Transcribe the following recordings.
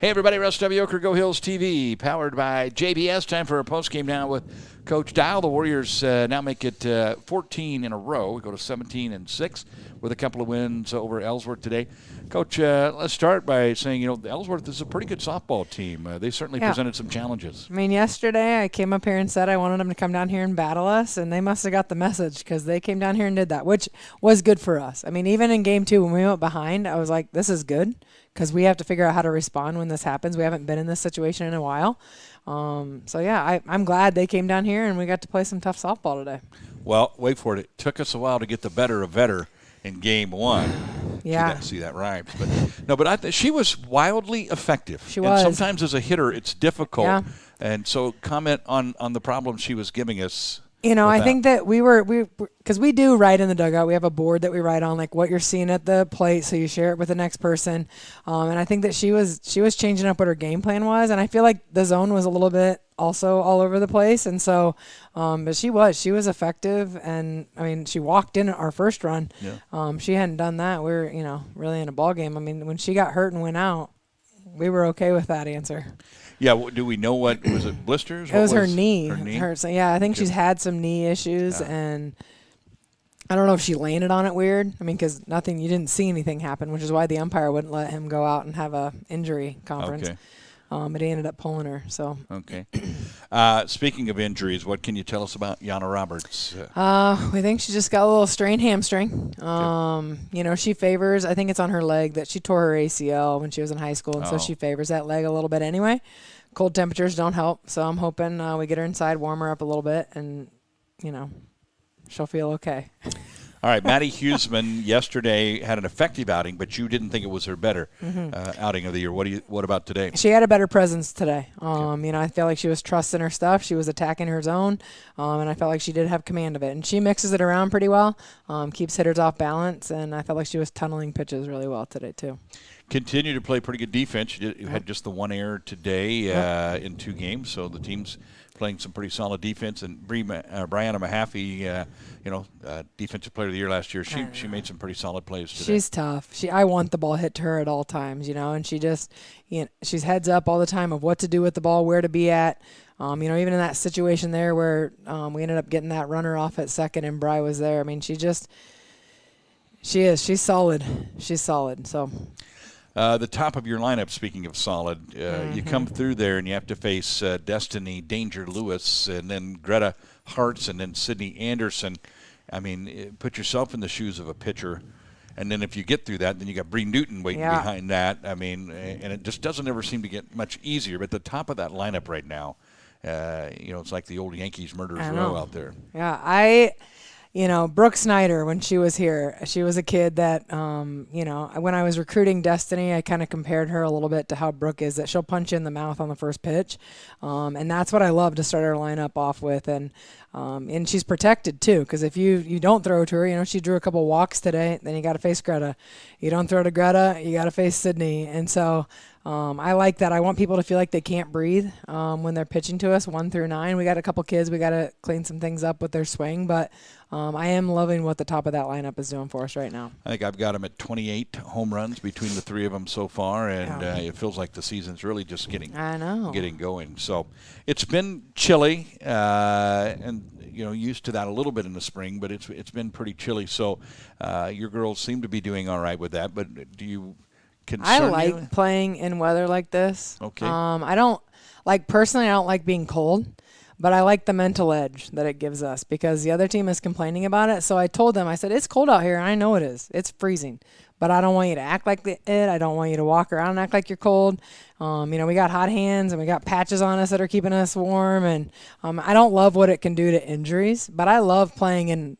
Hey, everybody, Russ W. Oker, Go Hills TV, powered by JBS. Time for a postgame now with Coach Diehl. The Warriors now make it 14 in a row. We go to 17-6 with a couple of wins over Ellsworth today. Coach, let's start by saying, Ellsworth is a pretty good softball team. They certainly presented some challenges. I mean, yesterday I came up here and said I wanted them to come down here and battle us, and they must have got the message because they came down here and did that, which was good for us. I mean, even in game 2 when we went behind, I was like, this is good because we have to figure out how to respond when this happens. We haven't been in this situation in a while. I'm glad they came down here and we got to play some tough softball today. Well, wait for it. It took us a while to get the better of Vetter in game 1. Yeah. See that rhymes. But she was wildly effective. She was. And sometimes as a hitter, it's difficult. Yeah. And so comment on the problems she was giving us. I think that because we do write in the dugout. We have a board that we write on, like what you're seeing at the plate, so you share it with the next person. And I think that she was changing up what her game plan was, and I feel like the zone was a little bit also all over the place. And so, but she was effective, and I mean, she walked in our first run. Yeah. She hadn't done that. We were, really in a ball game. I mean, when she got hurt and went out, we were okay with that answer. Yeah, do we know what was it? Blisters? It was her knee. Her knee? I think she's had some knee issues, and I don't know if she landed on it weird. I mean, because you didn't see anything happen, which is why the umpire wouldn't let him go out and have a injury conference. Okay. But he ended up pulling her. So. Okay. Speaking of injuries, what can you tell us about Yana Roberts? We think she just got a little strained hamstring. She favors, I think it's on her leg that she tore her ACL when she was in high school, and so she favors that leg a little bit anyway. Cold temperatures don't help, so I'm hoping we get her inside, warm her up a little bit, and, she'll feel okay. All right, Maddie Huseman yesterday had an effective outing, but you didn't think it was her better outing of the year. What about today? She had a better presence today. I feel like she was trusting her stuff. She was attacking her zone, and I felt like she did have command of it. And she mixes it around pretty well, keeps hitters off balance, and I felt like she was tunneling pitches really well today too. Continue to play pretty good defense. You had just the one error today in 2 games, so the team's playing some pretty solid defense. And Brianna Mahaffey, Defensive Player of the Year last year, she made some pretty solid plays today. She's tough. I want the ball hit to her at all times, and she just, she's heads up all the time of what to do with the ball, where to be at. Even in that situation there where we ended up getting that runner off at second and Bri was there. I mean, she's solid. She's solid. So. The top of your lineup, speaking of solid, you come through there and you have to face Destiny Danger Lewis and then Greta Hartz and then Sydney Anderson. I mean, put yourself in the shoes of a pitcher. And then if you get through that, then you got Bree Newton waiting behind that. I mean, and it just doesn't ever seem to get much easier. But the top of that lineup right now, it's like the old Yankees murderers row out there. Yeah, Brooke Snyder, when she was here, she was a kid that, when I was recruiting Destiny, I kind of compared her a little bit to how Brooke is, that she'll punch you in the mouth on the first pitch. And that's what I love to start our lineup off with. And she's protected, too, because if you don't throw to her, she drew a couple walks today, then you got to face Greta. You don't throw to Greta, you got to face Sydney. And so I like that. I want people to feel like they can't breathe when they're pitching to us 1 through 9. We got a couple kids. We got to clean some things up with their swing, but I am loving what the top of that lineup is doing for us right now. I think I've got them at 28 home runs between the 3 of them so far, and it feels like the season's really just getting going. So it's been chilly, and used to that a little bit in the spring, but it's been pretty chilly. So your girls seem to be doing all right with that. But do you? I like playing in weather like this. Okay. I don't personally. I don't like being cold, but I like the mental edge that it gives us because the other team is complaining about it. So I told them, I said, it's cold out here, and I know it is. It's freezing, but I don't want you to act like it. I don't want you to walk around and act like you're cold. We got hot hands and we got patches on us that are keeping us warm, and I don't love what it can do to injuries, but I love playing in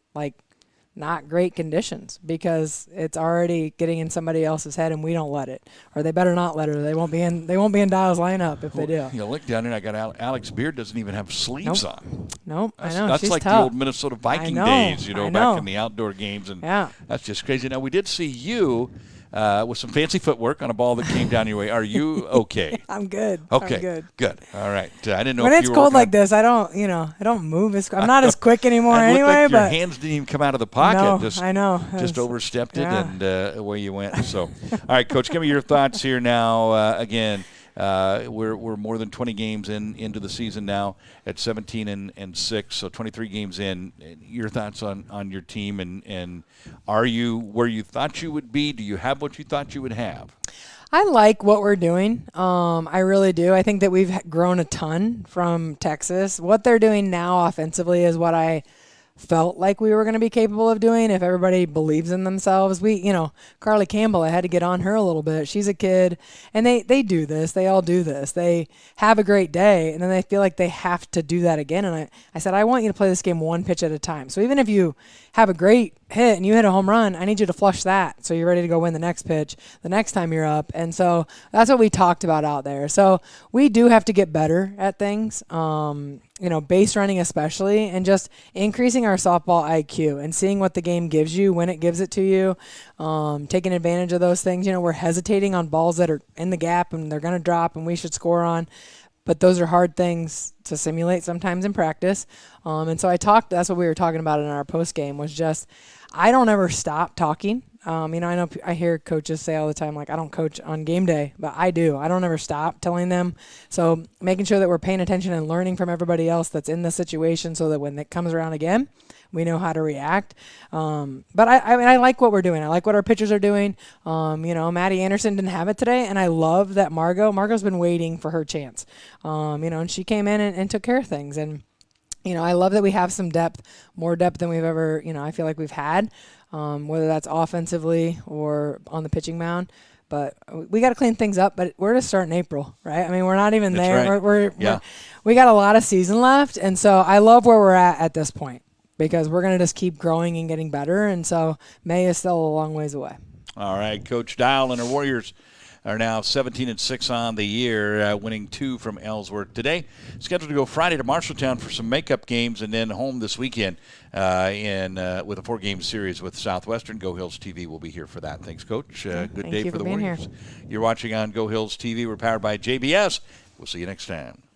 not great conditions because it's already getting in somebody else's head and we don't let it, or they better not let her. They won't be in Diehl's lineup if they do. Look down there. I got Alex Beard doesn't even have sleeves on. Nope. I know. That's She's like tough. the old Minnesota Viking days, back in the outdoor games, and yeah, that's just crazy. Now we did see you with some fancy footwork on a ball that came down your way. Are you okay? I'm good. Okay. I'm good. All right. I didn't know when if it's you were cold like this. I don't move as. I'm not as quick anymore it anyway. Like your but hands didn't even come out of the pocket. No, I know. Just overstepped it, and away you went. So, all right, Coach, give me your thoughts here now. Again. We're more than 20 games into the season now at 17-6, so 23 games in. Your thoughts on your team, and are you where you thought you would be? Do you have what you thought you would have? I like what we're doing. I really do. I think that we've grown a ton from Texas. What they're doing now offensively is what I felt like we were going to be capable of doing if everybody believes in themselves. Carly Campbell, I had to get on her a little bit. She's a kid, and they do this. They all do this. They have a great day, and then they feel like they have to do that again. And I said, I want you to play this game one pitch at a time. So even if you have a great hit and you hit a home run, I need you to flush that so you're ready to go win the next pitch the next time you're up. And so that's what we talked about out there. So we do have to get better at things. Base running especially, and just increasing our softball IQ and seeing what the game gives you when it gives it to you, taking advantage of those things. You know, we're hesitating on balls that are in the gap and they're going to drop and we should score on. But those are hard things to simulate sometimes in practice. And so that's what we were talking about in our post game, was just, I don't ever stop talking. I know I hear coaches say all the time, like, I don't coach on game day, but I do. I don't ever stop telling them. So making sure that we're paying attention and learning from everybody else that's in the situation so that when it comes around again, we know how to react. But I like what we're doing. I like what our pitchers are doing. Maddie Anderson didn't have it today, and I love that Margot's been waiting for her chance. And she came in and took care of things. And, I love that we have some depth, more depth than we've ever, I feel like we've had, whether that's offensively or on the pitching mound. But we got to clean things up. But we're just starting April, right? I mean, we're not even there. Right. We got a lot of season left, and so I love where we're at this point, because we're going to just keep growing and getting better. And so May is still a long ways away. All right, Coach Diehl and her Warriors are now 17-6 on the year, winning 2 from Ellsworth today. Scheduled to go Friday to Marshalltown for some makeup games, and then home this weekend with a 4-game series with Southwestern. Go Hills TV will be here for that. Thanks, Coach. Good Thank day you for the being Warriors. here. You're watching on Go Hills TV. We're powered by JBS. We'll see you next time.